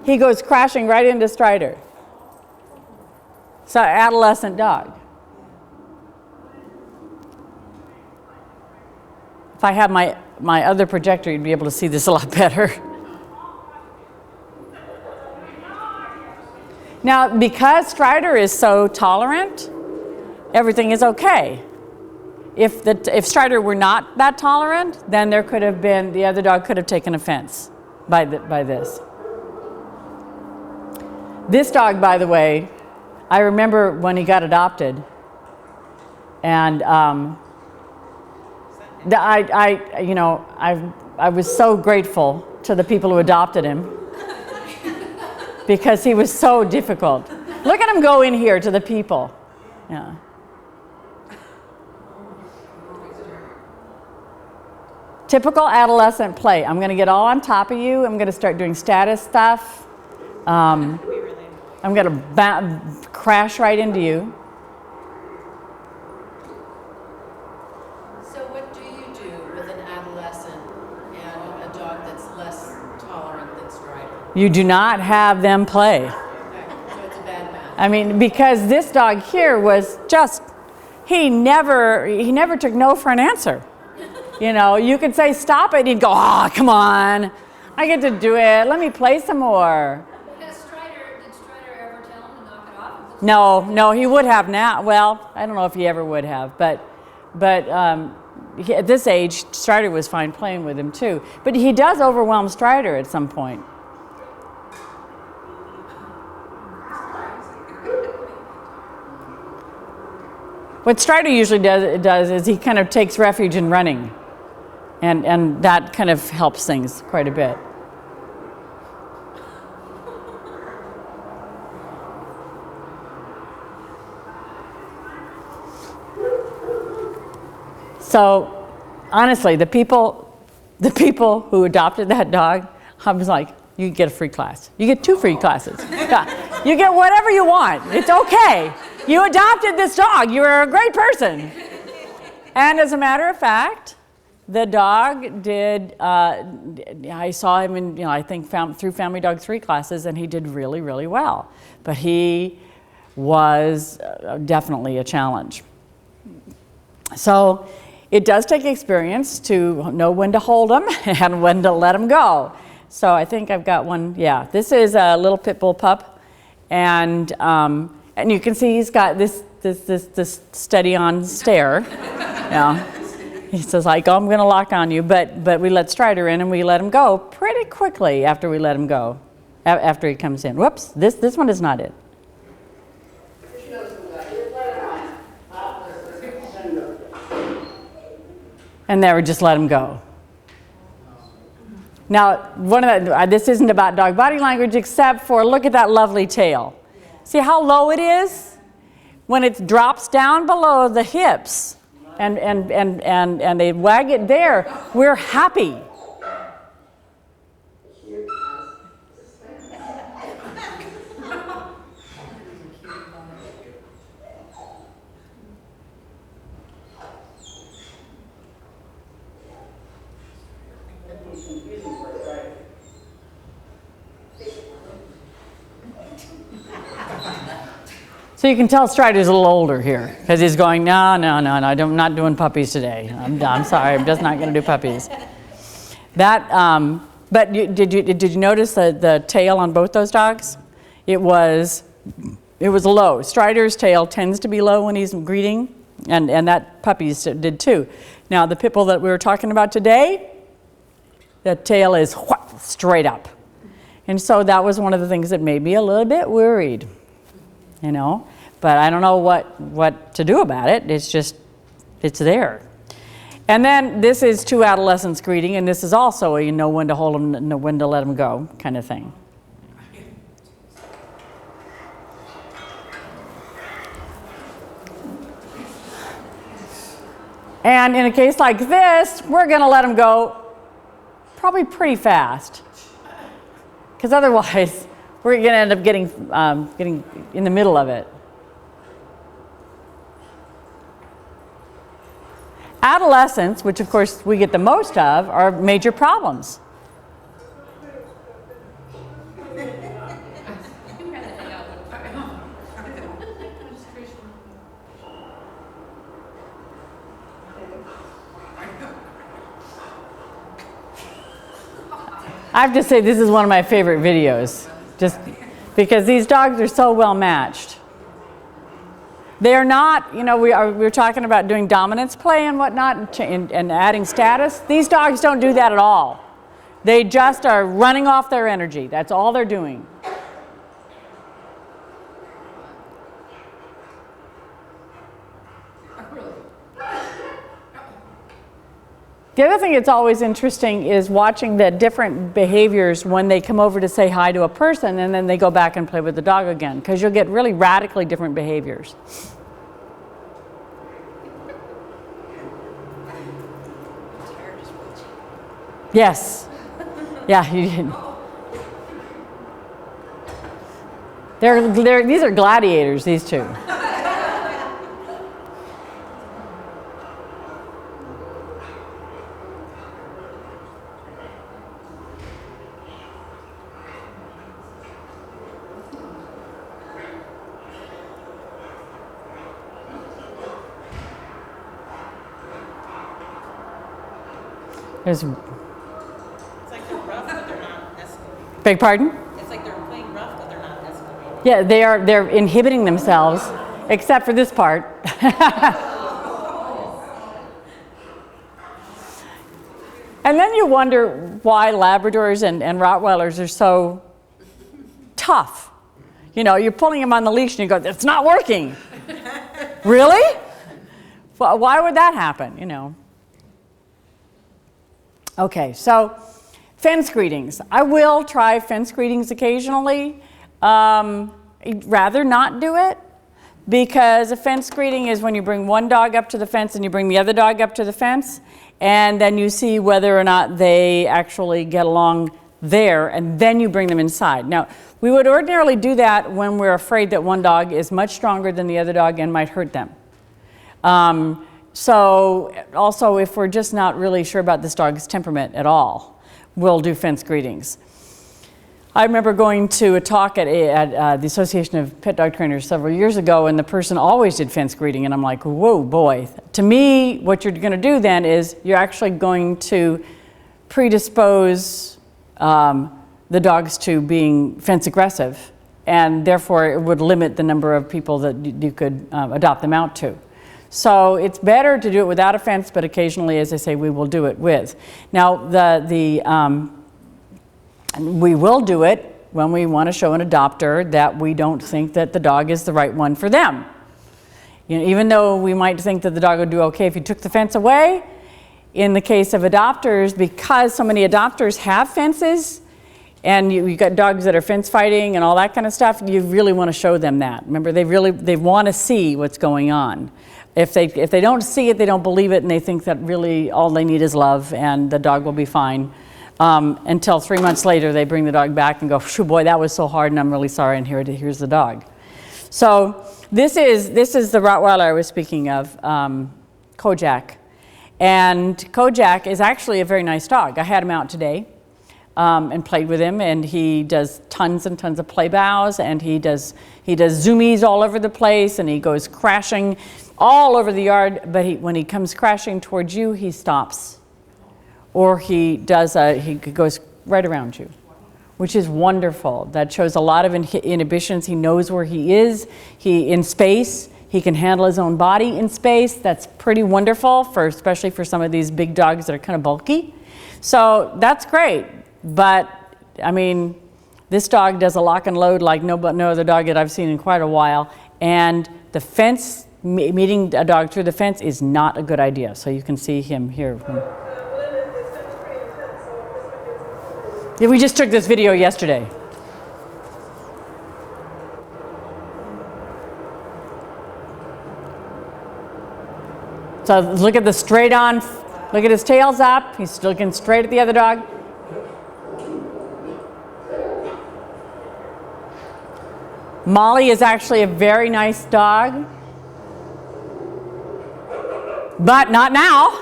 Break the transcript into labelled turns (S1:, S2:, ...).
S1: he goes crashing right into Strider. So adolescent dog. If I had my other projector, you'd be able to see this a lot better. Now, because Strider is so tolerant, everything is okay. If Strider were not that tolerant, then there could have been, the other dog could have taken offense by this. This dog, by the way, I remember when he got adopted, and I was so grateful to the people who adopted him because he was so difficult. Look at him go in here to the people. Yeah. Typical adolescent play. I'm going to get all on top of you. I'm going to start doing status stuff. I'm going to crash right into you.
S2: So what do you do with an adolescent and a dog that's less tolerant than Strider?
S1: You do not have them play.
S2: Okay, so it's a bad match.
S1: I mean, because this dog here was just, he never took no for an answer. You know, you could say, stop it, and he'd go, oh, come on. I get to do it. Let me play some more.
S3: Did Strider ever tell him to knock it off?
S1: No, he would have now. Well, I don't know if he ever would have, but at this age, Strider was fine playing with him too. But he does overwhelm Strider at some point. What Strider usually does is he kind of takes refuge in running. And that kind of helps things quite a bit. So, honestly, the people who adopted that dog, I was like, you get a free class. You get 2 free classes. You get whatever you want. It's okay. You adopted this dog. You're a great person. And as a matter of fact, the dog did, I saw him in, I think through Family Dog 3 classes, and he did really, really well. But he was definitely a challenge. So it does take experience to know when to hold them and when to let them go. So I think I've got one, yeah. This is a little pit bull pup, and you can see he's got this steady on stare. Yeah. He says, like, oh, I'm going to lock on you, but we let Strider in and we let him go pretty quickly after we let him go, after he comes in. Whoops, this one is not it. And there we just let him go. Now, this isn't about dog body language except for, look at that lovely tail. See how low it is? When it drops down below the hips, and they wag it there, we're happy. So you can tell Strider's a little older here because he's going, no, I'm not doing puppies today. I'm sorry, I'm just not going to do puppies. That, but did you notice the tail on both those dogs? It was low. Strider's tail tends to be low when he's greeting, and that puppy's did too. Now the pit bull that we were talking about today, the tail is straight up, and so that was one of the things that made me a little bit worried. But I don't know what to do about it. It's there. And then this is 2 adolescents greeting, and this is also a know when to hold them, know when to let them go kind of thing. And in a case like this, we're going to let them go probably pretty fast, because otherwise we're going to end up getting in the middle of it. Adolescents, which of course we get the most of, are major problems.
S3: can rather hang out with
S1: I have to say this is one of my favorite videos, just because these dogs are so well matched. They're not, you know, we're talking about doing dominance play and whatnot and adding status. These dogs don't do that at all. They just are running off their energy. That's all they're doing. The other thing that's always interesting is watching the different behaviors when they come over to say hi to a person and then they go back and play with the dog again, because you'll get really radically different behaviors. Yes. Yeah, you did. These are gladiators, these two. There's,
S4: It's like they're rough, but they're not escalating.
S1: beg pardon?
S4: It's like they're playing rough, but they're not escalating.
S1: Yeah, they're inhibiting themselves, except for this part. And then you wonder why Labradors and Rottweilers are so tough. You know, you're pulling them on the leash and you go, it's not working. Really? Well, why would that happen, you know? Okay, so fence greetings. I will try fence greetings occasionally. I'd rather not do it, because a fence greeting is when you bring one dog up to the fence and you bring the other dog up to the fence, and then you see whether or not they actually get along there, and then you bring them inside. Now, we would ordinarily do that when we're afraid that one dog is much stronger than the other dog and might hurt them. So also, if we're just not really sure about this dog's temperament at all, we'll do fence greetings. I remember going to a talk at the Association of Pet Dog Trainers several years ago, and the person always did fence greeting, and I'm like, whoa, boy. To me, what you're going to do then is you're actually going to predispose the dogs to being fence aggressive, and therefore it would limit the number of people that you could adopt them out to. So it's better to do it without a fence, but occasionally, as I say, we will do it with. Now, we will do it when we want to show an adopter that we don't think that the dog is the right one for them. You know, even though we might think that the dog would do okay if you took the fence away, in the case of adopters, because so many adopters have fences, and you got dogs that are fence fighting and all that kind of stuff, you really want to show them that. Remember, they want to see what's going on. If they don't see it, they don't believe it, and they think that really all they need is love and the dog will be fine. Until 3 months later, they bring the dog back and go, "Shoo, boy, that was so hard, and I'm really sorry, and here's the dog." So this is the Rottweiler I was speaking of, Kojak. And Kojak is actually a very nice dog. I had him out today and played with him, and he does tons and tons of play bows, and he does zoomies all over the place, and he goes crashing all over the yard, but when he comes crashing towards you, he stops. Or he goes right around you, which is wonderful. That shows a lot of inhibitions. He knows where he is. In space, he can handle his own body in space. That's pretty wonderful, especially for some of these big dogs that are kind of bulky. So that's great. But, I mean, this dog does a lock and load like no other dog that I've seen in quite a while. And the fence, meeting a dog through the fence is not a good idea. So you can see him here. Yeah, we just took this video yesterday. So look at the straight on, look at his tail's up. He's looking straight at the other dog. Molly is actually a very nice dog, but not now.